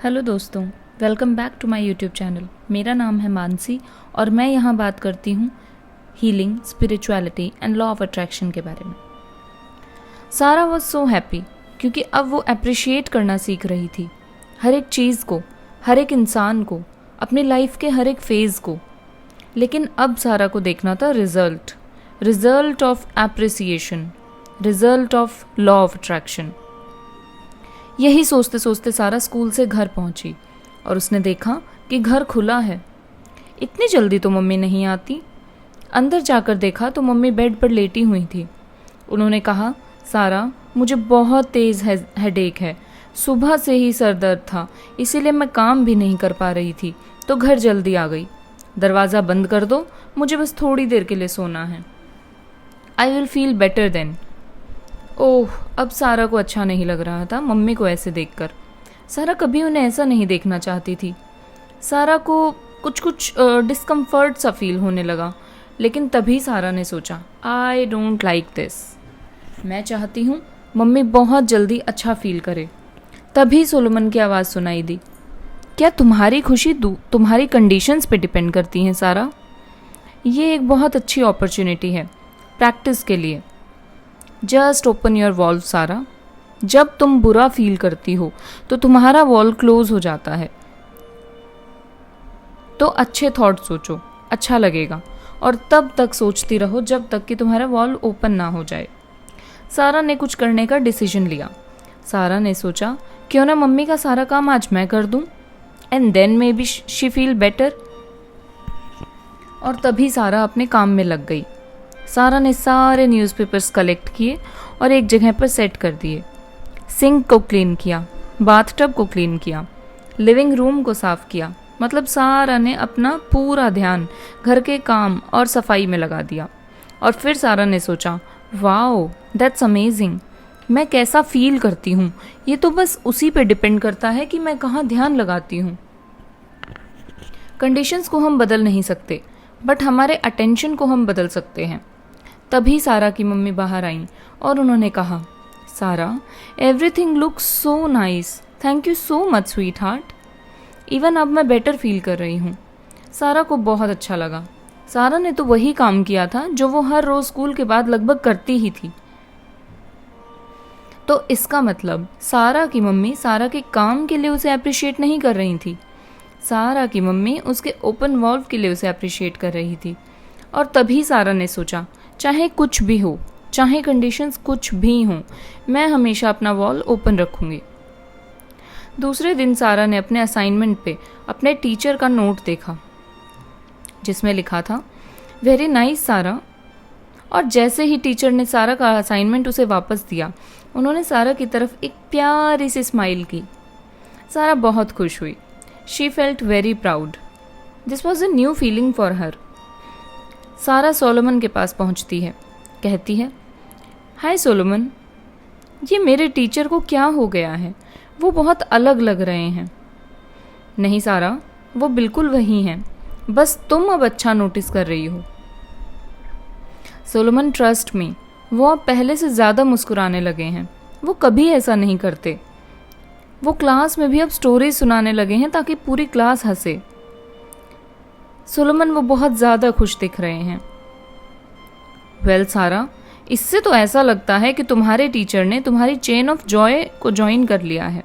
Hello दोस्तों, welcome back to my YouTube channel. मेरा नाम है मानसी और मैं यहाँ बात करती हूँ healing, spirituality and law of attraction के बारे में। सारा वॉज सो हैप्पी क्योंकि अब वो अप्रिशिएट करना सीख रही थी, हर एक चीज़ को, हर एक इंसान को, अपनी लाइफ के हर एक फेज़ को। लेकिन अब सारा को देखना था result of appreciation, result of law of attraction. यही सोचते सोचते सारा स्कूल से घर पहुंची और उसने देखा कि घर खुला है। इतनी जल्दी तो मम्मी नहीं आती। अंदर जाकर देखा तो मम्मी बेड पर लेटी हुई थी। उन्होंने कहा, सारा, मुझे बहुत तेज़ हेडेक है, सुबह से ही सर दर्द था, इसीलिए मैं काम भी नहीं कर पा रही थी, तो घर जल्दी आ गई। दरवाज़ा बंद कर दो, मुझे बस थोड़ी देर के लिए सोना है। I will feel better then. Oh, अब सारा को अच्छा नहीं लग रहा था मम्मी को ऐसे देखकर। सारा कभी उन्हें ऐसा नहीं देखना चाहती थी। सारा को कुछ डिस्कम्फर्ट सा फील होने लगा। लेकिन तभी सारा ने सोचा, आई डोंट लाइक दिस। मैं चाहती हूँ मम्मी बहुत जल्दी अच्छा फील करे। तभी सोलोमन की आवाज़ सुनाई दी, क्या तुम्हारी खुशी तुम्हारी कंडीशंस पे डिपेंड करती हैं सारा? ये एक बहुत अच्छी अपॉर्चुनिटी है प्रैक्टिस के लिए। जस्ट ओपन योर वॉल्व सारा। जब तुम बुरा फील करती हो तो तुम्हारा वॉल्व क्लोज हो जाता है। तो अच्छे थॉट सोचो, अच्छा लगेगा, और तब तक सोचती रहो जब तक कि तुम्हारा वॉल्व ओपन ना हो जाए। सारा ने कुछ करने का डिसीजन लिया। सारा ने सोचा, क्यों ना मम्मी का सारा काम आज मैं कर दूं, and then maybe she feel better. और तभी सारा अपने काम में लग गई। सारा ने सारे न्यूज़पेपर्स कलेक्ट किए और एक जगह पर सेट कर दिए। सिंक को क्लीन किया, बाथटब को क्लीन किया, लिविंग रूम को साफ किया। मतलब सारा ने अपना पूरा ध्यान घर के काम और सफाई में लगा दिया। और फिर सारा ने सोचा, वाओ, दैट्स अमेजिंग। मैं कैसा फील करती हूँ ये तो बस उसी पे डिपेंड करता है कि मैं कहाँ ध्यान लगाती हूँ। कंडीशंस को हम बदल नहीं सकते, बट हमारे अटेंशन को हम बदल सकते हैं। तभी सारा की मम्मी बाहर आईं और उन्होंने कहा, सारा, everything looks so nice, thank you so much sweet heart. Even अब मैं बेटर फील कर रही हूँ। सारा को बहुत अच्छा लगा। सारा ने तो वही काम किया था जो वो हर रोज़ स्कूल के बाद लगभग करती ही थी। तो इसका मतलब सारा की मम्मी सारा के काम के लिए उसे अप्रिशिएट नहीं कर रही थी। सारा की मम्मी उसके ओपन वॉल्व के लिए उसे अप्रिशिएट कर रही थी। और तभी सारा ने सोचा, चाहे कुछ भी हो, चाहे कंडीशंस कुछ भी हों, मैं हमेशा अपना वॉल ओपन रखूँगी। दूसरे दिन सारा ने अपने असाइनमेंट पे अपने टीचर का नोट देखा जिसमें लिखा था, वेरी नाइस सारा। और जैसे ही टीचर ने सारा का असाइनमेंट उसे वापस दिया, उन्होंने सारा की तरफ एक प्यारी सी स्माइल की। सारा बहुत खुश हुई। She felt very proud. This was a new feeling for her. सारा सोलोमन के पास पहुंचती है, कहती है, हाय सोलोमन, ये मेरे टीचर को क्या हो गया है? वो बहुत अलग लग रहे हैं। नहीं सारा, वो बिल्कुल वही हैं, बस तुम अब अच्छा नोटिस कर रही हो। सोलोमन, ट्रस्ट मी, वो अब पहले से ज़्यादा मुस्कुराने लगे हैं। वो कभी ऐसा नहीं करते। वो क्लास में भी अब स्टोरीज सुनाने लगे हैं ताकि पूरी क्लास हंसे। सोलोमन, वो बहुत ज़्यादा खुश दिख रहे हैं। वेल सारा, इससे तो ऐसा लगता है कि तुम्हारे टीचर ने तुम्हारी चेन ऑफ जॉय को ज्वाइन कर लिया है।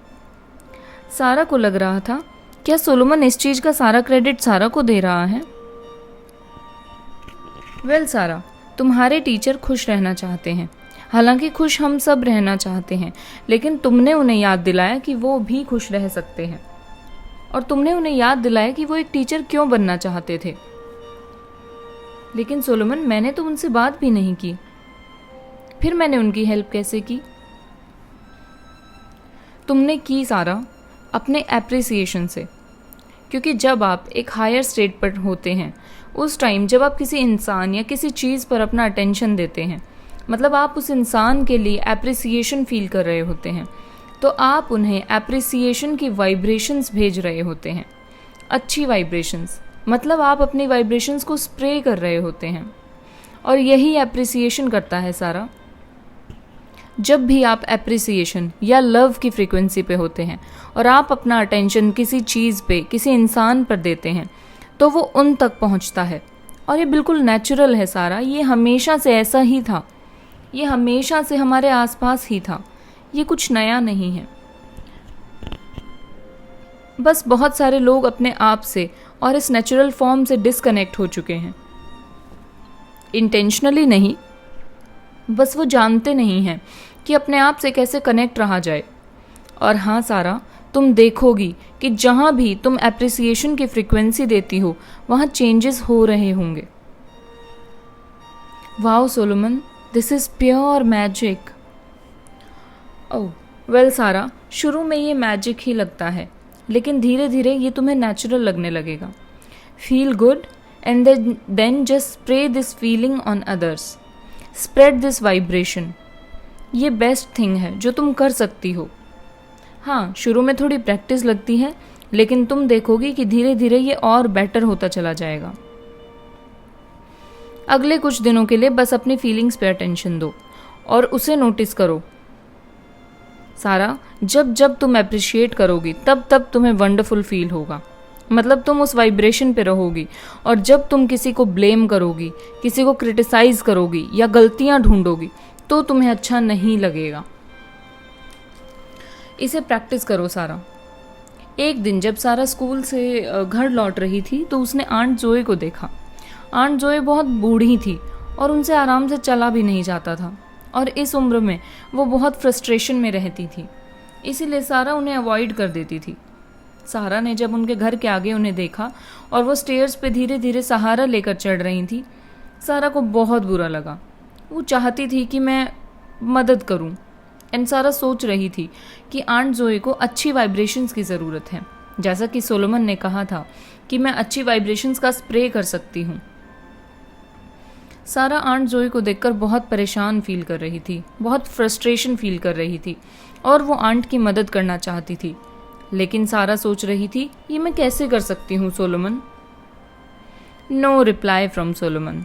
सारा को लग रहा था, क्या सोलोमन इस चीज़ का सारा क्रेडिट सारा को दे रहा है? वेल सारा, तुम्हारे टीचर खुश रहना चाहते हैं। हालांकि खुश हम सब रहना चाहते हैं, लेकिन तुमने उन्हें याद दिलाया कि वो भी खुश रह सकते हैं। और तुमने उन्हें याद दिलाया कि वो एक टीचर क्यों बनना चाहते थे। लेकिन सोलोमन, मैंने तो उनसे बात भी नहीं की, फिर मैंने उनकी हेल्प कैसे की? तुमने की सारा, अपने एप्रिसिएशन से। क्योंकि जब आप एक हायर स्टेट पर होते हैं, उस टाइम जब आप किसी इंसान या किसी चीज़ पर अपना अटेंशन देते हैं, मतलब आप उस इंसान के लिए एप्रिसिएशन फील कर रहे होते हैं, तो आप उन्हें एप्रिसिएशन की वाइब्रेशंस भेज रहे होते हैं। अच्छी वाइब्रेशंस, मतलब आप अपनी वाइब्रेशंस को स्प्रे कर रहे होते हैं। और यही एप्रिसिएशन करता है सारा। जब भी आप एप्रिसिएशन या लव की फ्रीक्वेंसी पे होते हैं और आप अपना अटेंशन किसी चीज़ पे, किसी इंसान पर देते हैं, तो वो उन तक पहुंचता है। और ये बिल्कुल नेचुरल है सारा, ये हमेशा से ऐसा ही था, ये हमेशा से हमारे आसपास ही था, ये कुछ नया नहीं है। बस बहुत सारे लोग अपने आप से और इस नेचुरल फॉर्म से डिस्कनेक्ट हो चुके हैं, इंटेंशनली नहीं, बस वो जानते नहीं हैं कि अपने आप से कैसे कनेक्ट रहा जाए। और हाँ सारा, तुम देखोगी कि जहाँ भी तुम एप्रिसिएशन की फ्रीक्वेंसी देती हो वहाँ चेंजेस हो रहे होंगे। Wow Solomon, this is pure magic. Oh well सारा, शुरू में ये मैजिक ही लगता है, लेकिन धीरे धीरे ये तुम्हें नेचुरल लगने लगेगा। Feel good and then just spray this feeling on others, spread this vibration. ये बेस्ट थिंग है जो तुम कर सकती हो। हाँ, शुरू में थोड़ी प्रैक्टिस लगती है, लेकिन तुम देखोगी कि धीरे धीरे ये और बेटर होता चला जाएगा। अगले कुछ दिनों के लिए बस अपनी फीलिंग्स पे अटेंशन दो और उसे नोटिस करो। सारा, जब जब तुम अप्रिशिएट करोगी तब तब तुम्हें वंडरफुल फील होगा, मतलब तुम उस वाइब्रेशन पे रहोगी। और जब तुम किसी को ब्लेम करोगी, किसी को क्रिटिसाइज करोगी या गलतियां ढूंढोगी, तो तुम्हें अच्छा नहीं लगेगा। इसे प्रैक्टिस करो सारा। एक दिन जब सारा स्कूल से घर लौट रही थी तो उसने आंट जोए को देखा। आंट जोए बहुत बूढ़ी थी और उनसे आराम से चला भी नहीं जाता था, और इस उम्र में वो बहुत फ्रस्ट्रेशन में रहती थी, इसीलिए सारा उन्हें अवॉइड कर देती थी। सारा ने जब उनके घर के आगे उन्हें देखा और वो स्टेयर्स पे धीरे धीरे सहारा लेकर चढ़ रही थी, सारा को बहुत बुरा लगा। वो चाहती थी कि मैं मदद करूं, एंड सारा सोच रही थी कि आंट जोए को अच्छी वाइब्रेशंस की ज़रूरत है, जैसा कि सोलोमन ने कहा था कि मैं अच्छी वाइब्रेशंस का स्प्रे कर सकती हूँ। सारा आंट जोए को देखकर बहुत परेशान फील कर रही थी, बहुत फ्रस्ट्रेशन फील कर रही थी, और वो आंट की मदद करना चाहती थी। लेकिन सारा सोच रही थी, ये मैं कैसे कर सकती हूँ Solomon? No reply from Solomon.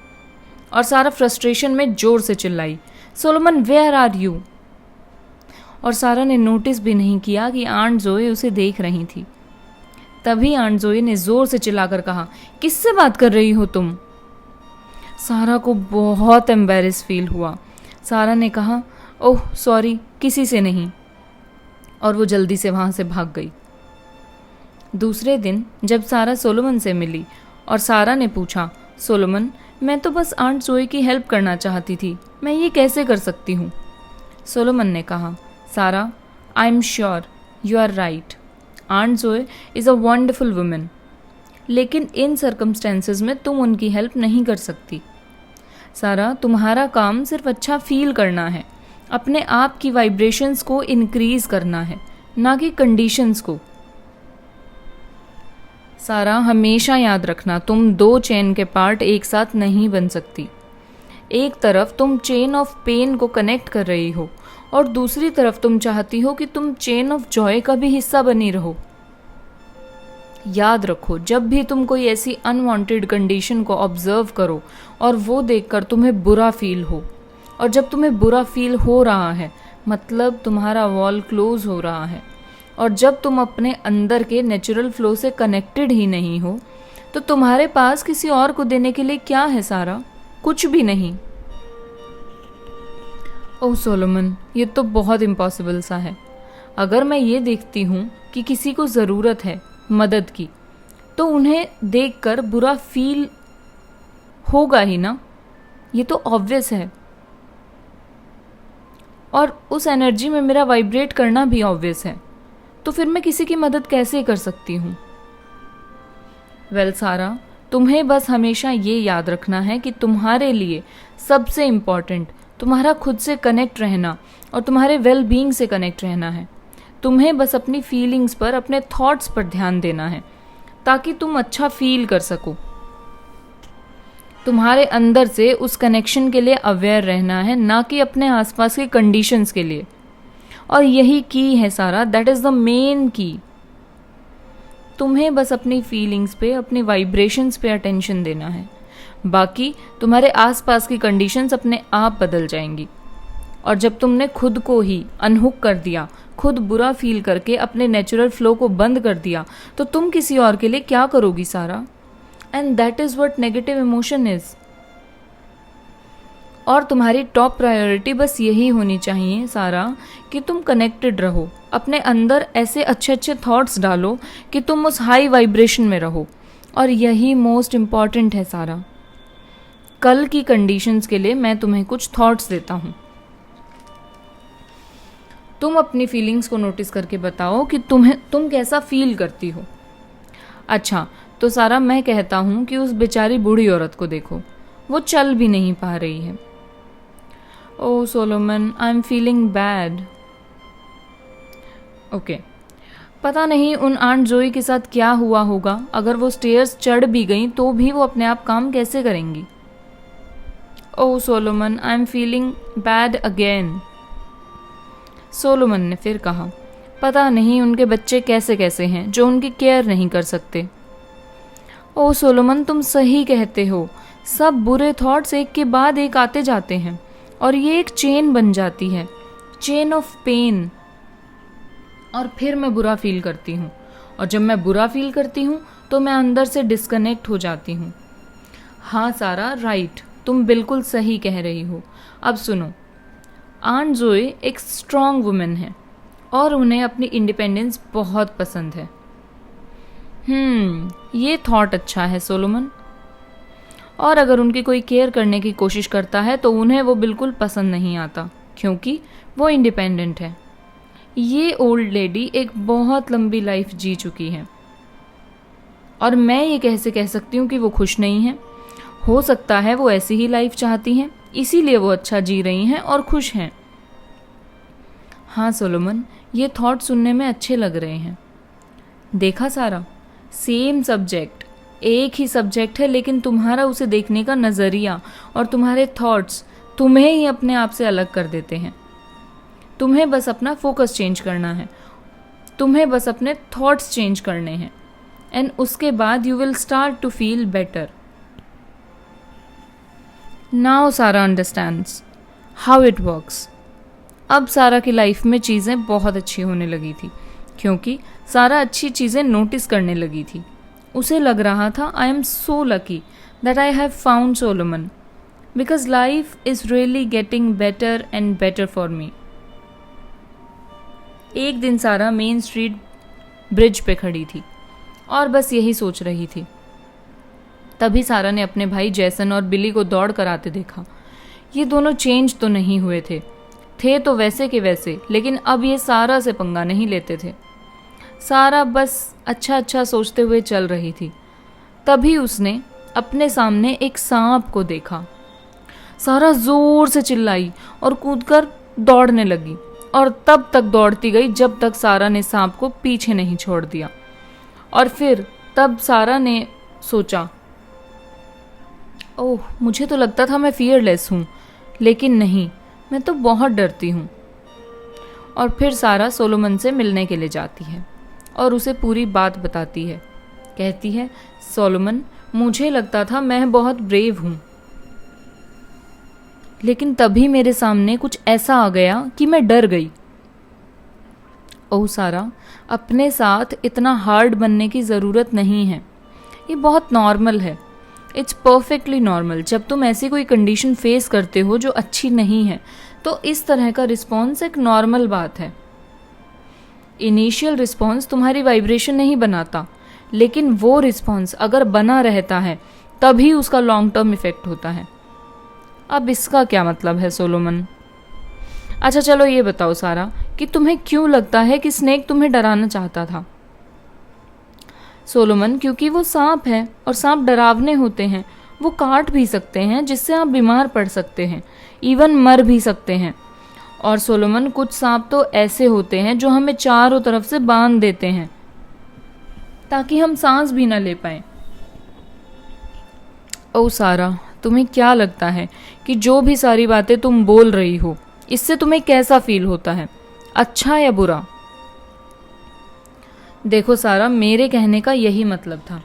और सारा फ्रस्ट्रेशन में जोर से चिल्लाई, सोलोमन वेयर आर यू? और सारा ने नोटिस भी नहीं किया कि आंट जोए उसे देख रही थी। तभी आंट जोए ने जोर से चिल्लाकर कहा, किससे बात कर रही हो तुम? सारा को बहुत एम्बैरेस फील हुआ। सारा ने कहा, ओह सॉरी, किसी से नहीं, और वो जल्दी से वहाँ से भाग गई। दूसरे दिन जब सारा सोलोमन से मिली और सारा ने पूछा, सोलोमन मैं तो बस आंट जोए की हेल्प करना चाहती थी, मैं ये कैसे कर सकती हूँ? सोलोमन ने कहा, Sara I am sure you are right, aunt Zoe is a wonderful woman, लेकिन इन सर्कमस्टेंसेस में तुम उनकी हेल्प नहीं कर सकती। सारा, तुम्हारा काम सिर्फ अच्छा फील करना है, अपने आप की वाइब्रेशंस को इंक्रीज करना है, ना कि कंडीशंस को। सारा, हमेशा याद रखना, तुम दो चेन के पार्ट एक साथ नहीं बन सकती। एक तरफ तुम चेन ऑफ पेन को कनेक्ट कर रही हो और दूसरी तरफ तुम चाहती हो कि तुम चेन ऑफ जॉय का भी हिस्सा बनी रहो। याद रखो, जब भी तुम कोई ऐसी अनवांटेड कंडीशन को ऑब्जर्व करो और वो देखकर तुम्हें बुरा फील हो, और जब तुम्हें बुरा फील हो रहा है मतलब तुम्हारा वॉल क्लोज हो रहा है, और जब तुम अपने अंदर के नेचुरल फ्लो से कनेक्टेड ही नहीं हो, तो तुम्हारे पास किसी और को देने के लिए क्या है सारा? कुछ भी नहीं। ओह सोलोमन, ये तो बहुत इम्पॉसिबल सा है। अगर मैं ये देखती हूँ कि किसी को ज़रूरत है मदद की, तो उन्हें देखकर बुरा फील होगा ही ना, ये तो ऑब्वियस है। और उस एनर्जी में मेरा वाइब्रेट करना भी ऑब्वियस है, तो फिर मैं किसी की मदद कैसे कर सकती हूँ? वेल सारा, तुम्हें बस हमेशा ये याद रखना है कि तुम्हारे लिए सबसे इम्पॉर्टेंट तुम्हारा खुद से कनेक्ट रहना और तुम्हारे वेल बीइंग से कनेक्ट रहना है। तुम्हें बस अपनी फीलिंग्स पर, अपने थॉट्स पर ध्यान देना है ताकि तुम अच्छा फील कर सको। तुम्हारे अंदर से उस कनेक्शन के लिए अवेयर रहना है, ना कि अपने आसपास के कंडीशंस के लिए। और यही की है सारा, दैट इज़ द मेन की। तुम्हें बस अपनी फीलिंग्स पे, अपनी वाइब्रेशंस पे अटेंशन देना है, बाकी तुम्हारे आसपास की कंडीशंस अपने आप बदल जाएंगी। और जब तुमने खुद को ही अनहुक कर दिया, खुद बुरा फील करके अपने नेचुरल फ्लो को बंद कर दिया, तो तुम किसी और के लिए क्या करोगी सारा? And that is what negative emotion is. और तुम्हारी टॉप प्रायोरिटी बस यही होनी चाहिए सारा कि तुम कनेक्टेड रहो, अपने अंदर ऐसे अच्छे अच्छे थॉट्स डालो कि तुम उस हाई वाइब्रेशन में रहो। और यही मोस्ट इम्पॉर्टेंट है सारा। कल की कंडीशंस के लिए मैं तुम्हें कुछ थॉट्स देता हूँ। तुम अपनी फीलिंग्स को नोटिस करके बताओ कि तुम कैसा फील करती हो। अच्छा, तो सारा मैं कहता हूँ कि उस बेचारी बूढ़ी औरत को देखो, वो चल भी नहीं पा रही है। Oh Solomon, I am feeling bad. Okay, पता नहीं उन आंट जोई के साथ क्या हुआ होगा। अगर वो स्टेयर्स चढ़ भी गई तो भी वो अपने आप काम कैसे करेंगी? Oh Solomon, I am feeling bad again. Solomon ने फिर कहा, पता नहीं उनके बच्चे कैसे कैसे हैं जो उनकी केयर नहीं कर सकते। ओह सोलोमन, तुम सही कहते हो। सब बुरे थॉट्स एक के बाद एक आते जाते हैं और ये एक चेन बन जाती है, चेन ऑफ पेन। और फिर मैं बुरा फील करती हूँ, और जब मैं बुरा फील करती हूँ तो मैं अंदर से डिस्कनेक्ट हो जाती हूँ। हाँ सारा, राइट, तुम बिल्कुल सही कह रही हो। अब सुनो, आंट जोए एक स्ट्रॉन्ग वुमेन है और उन्हें अपनी इंडिपेंडेंस बहुत पसंद है। ये थॉट अच्छा है सोलोमन। और अगर उनकी कोई केयर करने की कोशिश करता है तो उन्हें वो बिल्कुल पसंद नहीं आता, क्योंकि वो इंडिपेंडेंट है। ये ओल्ड लेडी एक बहुत लंबी लाइफ जी चुकी है और मैं ये कैसे कह सकती हूँ कि वो खुश नहीं है? हो सकता है वो ऐसी ही लाइफ चाहती हैं, इसीलिए वो अच्छा जी रही हैं और खुश हैं। हाँ सोलोमन, ये थॉट सुनने में अच्छे लग रहे हैं। देखा सारा, सेम सब्जेक्ट, एक ही सब्जेक्ट है, लेकिन तुम्हारा उसे देखने का नज़रिया और तुम्हारे थॉट्स तुम्हें ही अपने आप से अलग कर देते हैं। तुम्हें बस अपना फोकस चेंज करना है, तुम्हें बस अपने थॉट्स चेंज करने हैं, एंड उसके बाद you will start to feel better. Now Sara understands how it works. अब सारा की लाइफ में चीज़ें बहुत अच्छी होने लगी थी, क्योंकि सारा अच्छी चीज़ें नोटिस करने लगी थी। उसे लग रहा था, I am so lucky that I have found Solomon, because life is really getting better and better for me. एक दिन सारा मेन स्ट्रीट ब्रिज पे खड़ी थी और बस यही सोच रही थी। तभी सारा ने अपने भाई जैसन और बिली को दौड़ कर आते देखा। ये दोनों चेंज तो नहीं हुए थे तो वैसे के वैसे, लेकिन अब ये सारा से पंगा नहीं लेते थे। सारा बस अच्छा अच्छा सोचते हुए चल रही थी। तभी उसने अपने सामने एक सांप को देखा। सारा जोर से चिल्लाई और कूदकर दौड़ने लगी, और तब तक दौड़ती गई जब तक सारा ने सांप को पीछे नहीं छोड़ दिया। और फिर तब सारा ने सोचा, ओह, मुझे तो लगता था मैं फियरलेस हूँ, लेकिन नहीं, मैं तो बहुत डरती हूँ। और फिर सारा सोलोमन से मिलने के लिए जाती है और उसे पूरी बात बताती है। कहती है, सोलोमन, मुझे लगता था मैं बहुत ब्रेव हूँ, लेकिन तभी मेरे सामने कुछ ऐसा आ गया कि मैं डर गई। ओह सारा, अपने साथ इतना हार्ड बनने की ज़रूरत नहीं है, ये बहुत नॉर्मल है। It's perfectly normal. जब तुम ऐसी कोई कंडीशन फेस करते हो जो अच्छी नहीं है, तो इस तरह का रिस्पॉन्स एक नॉर्मल बात है। इनिशियल रिस्पॉन्स तुम्हारी वाइब्रेशन नहीं बनाता, लेकिन वो रिस्पॉन्स अगर बना रहता है तभी उसका लॉन्ग टर्म इफेक्ट होता है। अब इसका क्या मतलब है सोलोमन? अच्छा चलो ये बताओ सारा कि तुम्हें क्यों लगता है कि स्नेक तुम्हें डराना चाहता था? सोलोमन, क्योंकि वो सांप है और सांप डरावने होते हैं। वो काट भी सकते हैं, जिससे आप बीमार पड़ सकते हैं, इवन मर भी सकते हैं। और सोलोमन, कुछ सांप तो ऐसे होते हैं जो हमें चारों तरफ से बांध देते हैं ताकि हम सांस भी ना ले पाएं। ओ सारा, तुम्हें क्या लगता है कि जो भी सारी बातें तुम बोल रही हो, इससे तुम्हें कैसा फील होता है, अच्छा या बुरा? देखो सारा, मेरे कहने का यही मतलब था।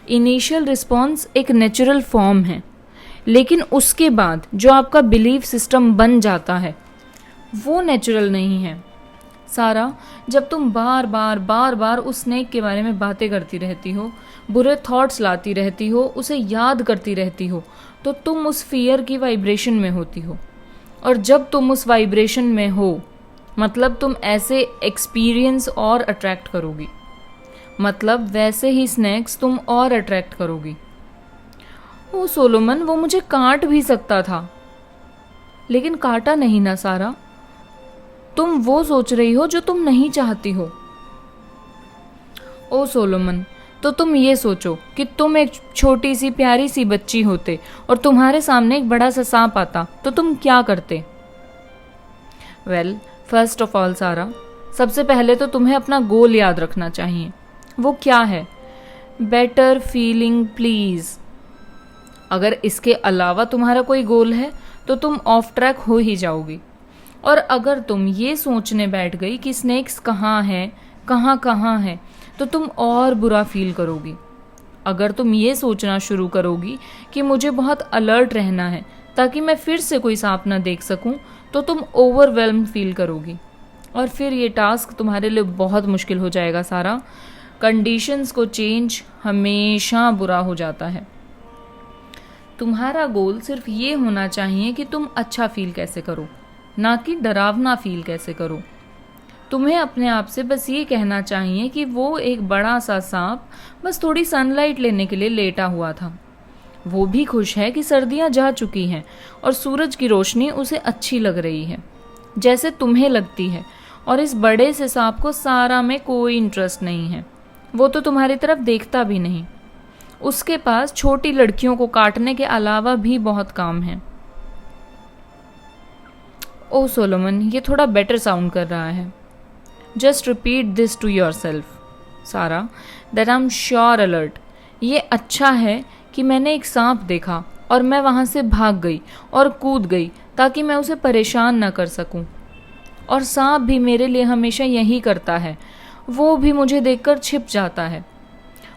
इनिशियल रिस्पॉन्स एक नेचुरल फॉर्म है, लेकिन उसके बाद जो आपका बिलीफ सिस्टम बन जाता है वो नेचुरल नहीं है। सारा, जब तुम बार बार उस स्नेक के बारे में बातें करती रहती हो, बुरे थॉट्स लाती रहती हो, उसे याद करती रहती हो, तो तुम उस फियर की वाइब्रेशन में होती हो। और जब तुम उस वाइब्रेशन में हो, मतलब तुम ऐसे एक्सपीरियंस और अट्रैक्ट करोगी, मतलब वैसे ही स्नैक्स तुम और अट्रैक्ट करोगी। ओ सोलोमन, वो मुझे काट भी सकता था, लेकिन काटा नहीं ना सारा। तुम वो सोच रही हो जो तुम नहीं चाहती हो। ओ सोलोमन, तो तुम ये सोचो कि तुम एक छोटी सी प्यारी सी बच्ची होते और तुम्हारे सामने एक बड़ा सा सांप आता, तो तुम क्या करते? वेल, फर्स्ट ऑफ ऑल सारा, सबसे पहले तो तुम्हें अपना गोल याद रखना चाहिए। वो क्या है? Better feeling please. अगर इसके अलावा तुम्हारा कोई गोल है तो तुम ऑफ ट्रैक हो ही जाओगी। और अगर तुम ये सोचने बैठ गई कि स्नेक्स कहाँ हैं, कहाँ हैं, तो तुम और बुरा फील करोगी। अगर तुम ये सोचना शुरू करोगी कि मुझे बहुत अलर्ट रहना है ताकि मैं फिर से कोई सांप ना देख सकूं, तो तुम ओवरवेल्म फील करोगी और फिर ये टास्क तुम्हारे लिए बहुत मुश्किल हो जाएगा सारा। कंडीशंस को चेंज हमेशा बुरा हो जाता है। तुम्हारा गोल सिर्फ ये होना चाहिए कि तुम अच्छा फील कैसे करो, ना कि डरावना फील कैसे करो। तुम्हें अपने आप से बस ये कहना चाहिए कि वो एक बड़ा सा सांप बस थोड़ी सनलाइट लेने के लिए लेटा हुआ था। वो भी खुश है कि सर्दियां जा चुकी हैं और सूरज की रोशनी उसे अच्छी लग रही है, जैसे तुम्हें लगती है। और इस बड़े से सांप को सारा में कोई इंटरेस्ट नहीं है। वो तो तुम्हारी तरफ देखता भी नहीं। उसके पास छोटी लड़कियों को काटने के अलावा भी बहुत काम है। ओ सोलोमन, ये थोड़ा बेटर साउंड कर रहा है। Just repeat this to yourself Sarah, that I am sure alert. ये अच्छा है कि मैंने एक सांप देखा और मैं वहाँ से भाग गई और कूद गई ताकि मैं उसे परेशान न कर सकूं। और सांप भी मेरे लिए हमेशा यही करता है, वो भी मुझे देखकर छिप जाता है।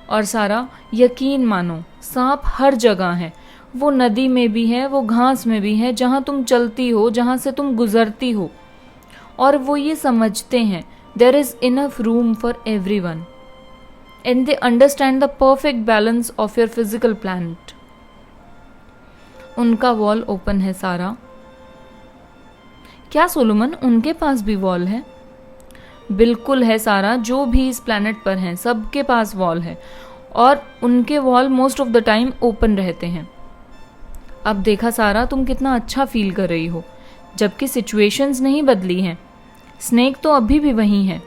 और सारा, यकीन मानो, सांप हर जगह है। वो नदी में भी है, वो घास में भी है, जहाँ तुम चलती हो, जहाँ से तुम गुजरती हो। और वो ये समझते हैं there is enough room for everyone and they understand the perfect balance of your physical planet. उनका वॉल ओपन है सारा। क्या सोलोमन, उनके पास भी वॉल है? बिल्कुल है सारा, जो भी इस प्लैनेट पर हैं सबके पास वॉल है और उनके wall most of the time open रहते हैं। अब देखा सारा, तुम कितना अच्छा फील कर रही हो, जबकि सिचुएशंस नहीं बदली हैं। स्नेक तो अभी भी वही है,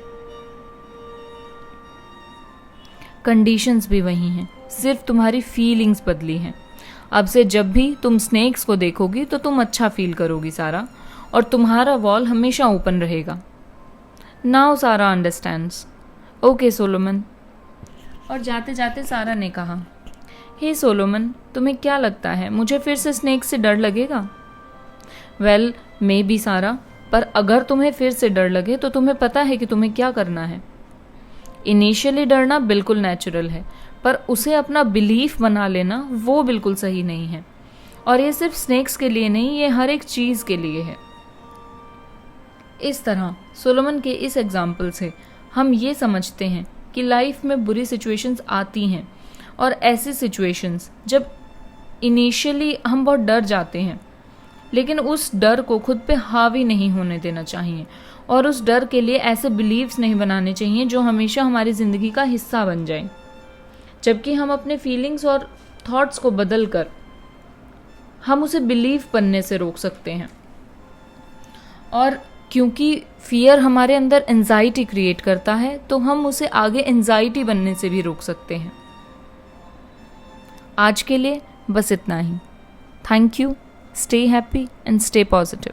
कंडीशंस भी वही हैं, सिर्फ तुम्हारी फीलिंग्स बदली हैं। अब से जब भी तुम स्नेक्स को देखोगी तो तुम अच्छा फील करोगी सारा, और तुम्हारा वॉल हमेशा ओपन रहेगा। Now Sara understands. Okay Solomon. और जाते जाते सारा ने कहा, हे सोलोमन, तुम्हें क्या लगता है मुझे फिर से स्नेक से डर लगेगा? वेल, मे बी सारा, पर अगर तुम्हें फिर से डर लगे तो तुम्हें पता है कि तुम्हें क्या करना है। इनिशियली डरना बिल्कुल नेचुरल है, पर उसे अपना बिलीफ बना लेना वो बिल्कुल सही नहीं है। और ये सिर्फ स्नेक्स के लिए नहीं, ये हर एक चीज़ के लिए है। इस तरह सोलोमन के इस एग्जाम्पल से हम ये समझते हैं कि लाइफ में बुरी सिचुएशंस आती हैं, और ऐसी सिचुएशंस जब इनिशियली हम बहुत डर जाते हैं, लेकिन उस डर को खुद पे हावी नहीं होने देना चाहिए और उस डर के लिए ऐसे बिलीव्स नहीं बनाने चाहिए जो हमेशा हमारी ज़िंदगी का हिस्सा बन जाए। जबकि हम अपने फीलिंग्स और थॉट्स को बदल कर हम उसे बिलीव बनने से रोक सकते हैं। और क्योंकि फियर हमारे अंदर एंजाइटी क्रिएट करता है, तो हम उसे आगे एंजाइटी बनने से भी रोक सकते हैं। आज के लिए बस इतना ही। Thank you. Stay happy and stay positive.